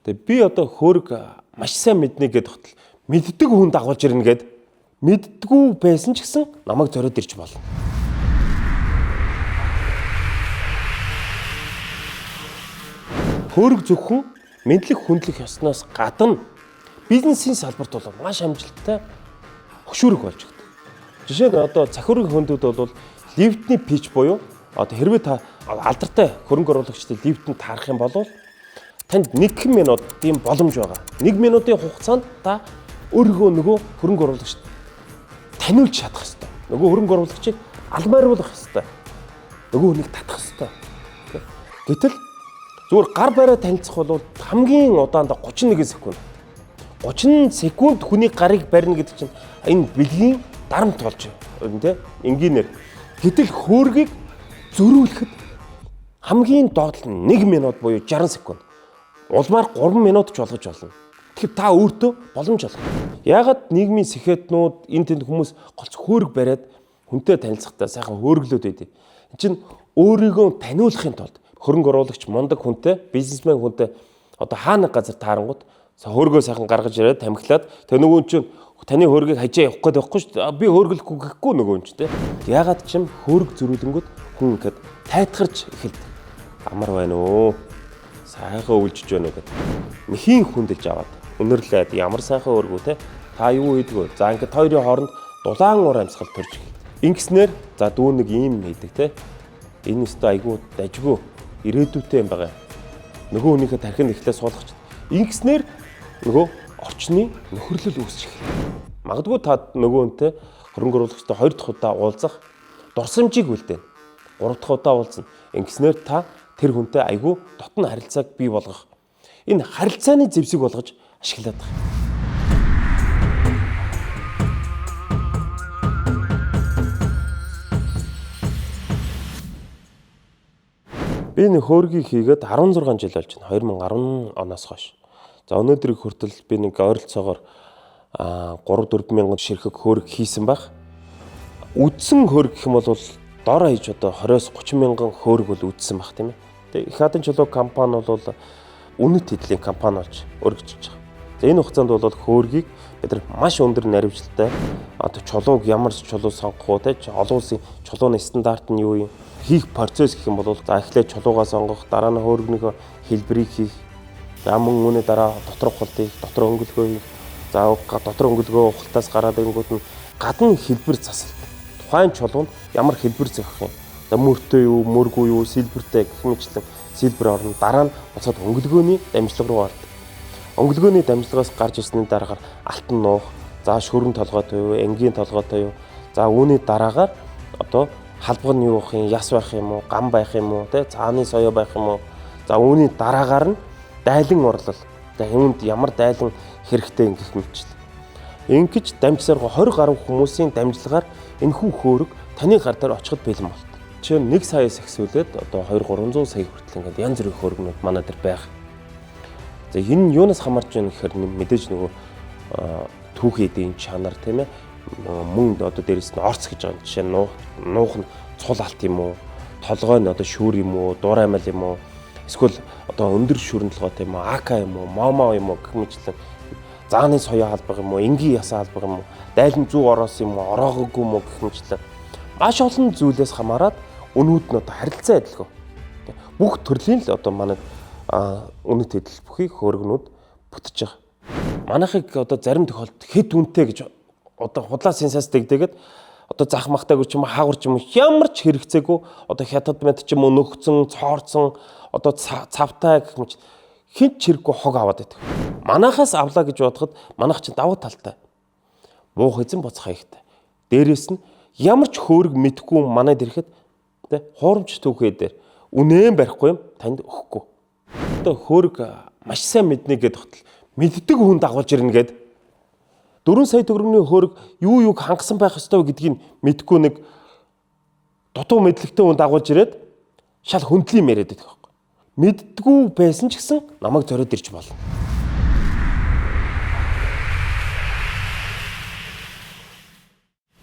Тэгээ би одоо хөөрг маш сайн мэднэ гэдэг хөтөл мэддэг хүн дагуулж ирнэ гэд мэддгүү байсан ч гэсэн намайг зориод ирж болно. Хөөрг зөвхөн мэдлэг хүндлэх ёсноос гадна бизнесийн салбарт бол маш амжилттай хөшүүрэг болж байгаа. Жишээ нь одоо захиргааны хүндүүд бол лифтний пич буюу одоо хэрвээ та алдартай хөрөнгө оруулагчдын лифтэнд таарах юм бол танд 1 минут тийм боломж байгаа. 1 минутын хугацаанд та нөгөө хөрөнгө оруулагчд таниулж чадах хэрэгтэй. Нөгөө хөрөнгө оруулагчийг алмааруулах хэрэгтэй. Нөгөө хүнийг татах хэрэгтэй. Гэтэл зүгээр гар бариа танилцах бол хамгийн удаанд 31 секунд. 30 секунд хүний гарыг барина гэдэг чинь энэ бэлгийн дарамт болж байна тийм энгийнээр. Гэтэл хөөргийг зөрүүлэхэд хамгийн доод нь 1 минут буюу 60 секунд. Улмаар 3 минут ч болгож болно. Тэгэхээр та өөртөө боломж олгох. Яагаад нийгмийн сэхэтнүүд энэ тэнд хүмүүс голц хөөрг бариад хүнтэй танилцахтаа сайхан хөөрглөөд байдیں۔ Энд чинь өөрийгөө таниулахын тулд хөрөнгө оруулагч мундаг хүнтэй, бизнесмен хүнтэй одоо хаана газар таарангууд хөөргөө сайхан гаргаж ирээд тамхилаад тэр нөгөө чинь таны хөөргийг хажаа явах гээд байхгүй шүү дээ. Би хөөрглөхгүй гэхгүй нөгөө юм чи тээ. Яагаад ч юм хөөрг зөрүүлэнгүүд хүн ихэд тайтгарч эхэлдэг. Амар байна өө. Сайхан өвлжж байна уу гэдэг. Мэхийн хүндэлж аваад өнөрлээд ямар сайхан хөөргөө те. Та юу хийдэг вэ? За ингээд хоёрын хооронд дулаан уур амьсгал төрж эхэлдэг. Ингэснээр за дүү нэг юм хийдэг те. Энэ өстө айгуу дажгүй ирээдүйтэй юм байгаа. Нөгөө хүнийхээ тархинд ихлээр суулгач. Ингэснээр нөгөө орчны нөхөрлөл үүсчих. Магадгүй та нөгөө хүнтэй хөрөнгө оруулагчтай 2 дахь удаа уулзах дурсамжийг үлдээн. 3 дахь удаа уулзна. Ингэснээр та тэр хүнтэй айгүй дотн харилцааг бий болгох. Энэ харилцааны зэвсэг болгож ашиглаад байгаа. Би нэг хөөргийг хийгээд 16 жил болж байна. 2010 оноос хойш. За өнөөдрийг хүртэл би нэг ойролцоогоор 3-4 мянган ширхэг хөөрг хийсэн баг. Үдсэн хөөрг гэх юм бол дор хаяж одоо 20-30 мянган хөөрг бол үдсэн баг тийм ээ. Тэгээ их хадын чулуу компани бол үнэт хэдлийн компани болж өргөжж байгаа. За энэ хугацаанд бол хөөргийг бид нар маш өндөр наривчлалтай одоо чулууг ямар чулуу сонгох уу те олон улсын чулууны стандарт нь юу юм хийх процесс гэх юм бол за эхлээд чулуугаа сонгох, дараа нь хөөргийнхөө хэлбэрийг хийх, за мөн үүний дараа доторх ухалтыг, дотор өнгөлгөө хийх, за дотор өнгөлгөө ухалтаас гараад ирэнгүүт нь гадна хэлбэр засалт. Тухайн чулуунд ямар хэлбэр зохих юм. За мөртэй юу, мөргүй юу, сэлбэртэй гэх мэтлэн сэлбэр орно. Дараа нь буцаад өнгөлгөөний дамжлага руу ордог. Өнгөлгөөний дамжлагаас гарч ирсний дараагаар алтан нуух, за шөрөн толгойтой юу, энгийн толгойтой юу. За үүний дараагаар одоо халбаг нь юу байх юм, яс байх юм уу, гам байх юм уу, тэ цааны соёо байх юм уу. За үүний дараагаар нь дайлан урлал. За үүнд ямар дайлан хэрэгтэй гэх мэтлэн. Ингэж дамжсаар 20 гаруй хүмүүсийн дамжлагаар энэхүү хөөрг таны гар дээр очиход бэлэн болт. Жишээ нь 1 саяас ихсүүлээд одоо 2-300 сая хүртэл ингээд янз бүрийн хөөргнүүд манай дээр байгаа. За энэ нь юунаас хамаарч байна гэхээр мэдээж нөгөө түүхий эдийн чанар тийм ээ. Мөн одоо дээрэс нь орц гэж байгаа. Жишээ нь нуух нь цул алт юм уу? Толгой нь одоо шүүр юм уу? Дур аймал юм уу? Эсвэл одоо өндөр шүүрэн толгойтой юм уу? АК юм уу? Момо юм уу гэх мэтлэн зааны соёо халбаг юм уу? Энгийн ясаа халбаг юм уу? Дайлан зүү ороос юм уу? Ороогоогүй юм уу гэх мэтлэн маш олон зүйлээс хамаарат өнүүд нь одоо харилцаа адилгүй. Бүх төрлийн л одоо манай үнэт хэдэл бүхий хөөргнүүд бүтэж байгаа. Манайхыг одоо зарим тохиолдолд хэд үнэтэй гэж одоо худлаа сенсац дэгдээгээд одоо зах махтайг ч юм уу хаагур ч юм уу ямар ч хэрэгцээгүй одоо хятад мэд ч юм уу нөхцөн цоорцсон одоо цавтай гэх мэт хинт чирэггүй хог аваад байдаг. Манайхаас авлаа гэж бодоход манайх чинь давуу талтай. Муух эзэн боцох хаягтай. Дээрээс нь ямар ч хөөрг мэдхгүй манайд ирэхэд тэ хуурамч түүхээ дээр үнэн барихгүй юм танд өгөхгүй. Одоо хөөрг маш сайн мэднэ гэдэг хөтөл мэддэг хүн дагуулж ирнэ гэд 4 сая төгрөгийн хөөрг юуг хангасан байх ёстой гэдгийг мэдхгүй нэг дутуу мэдлэгтэй хүн дагуулж ирээд шал хөндлөм яриад байдаг байхгүй. Мэддгүү байсан ч гэсэн намайг зориод ирж болно.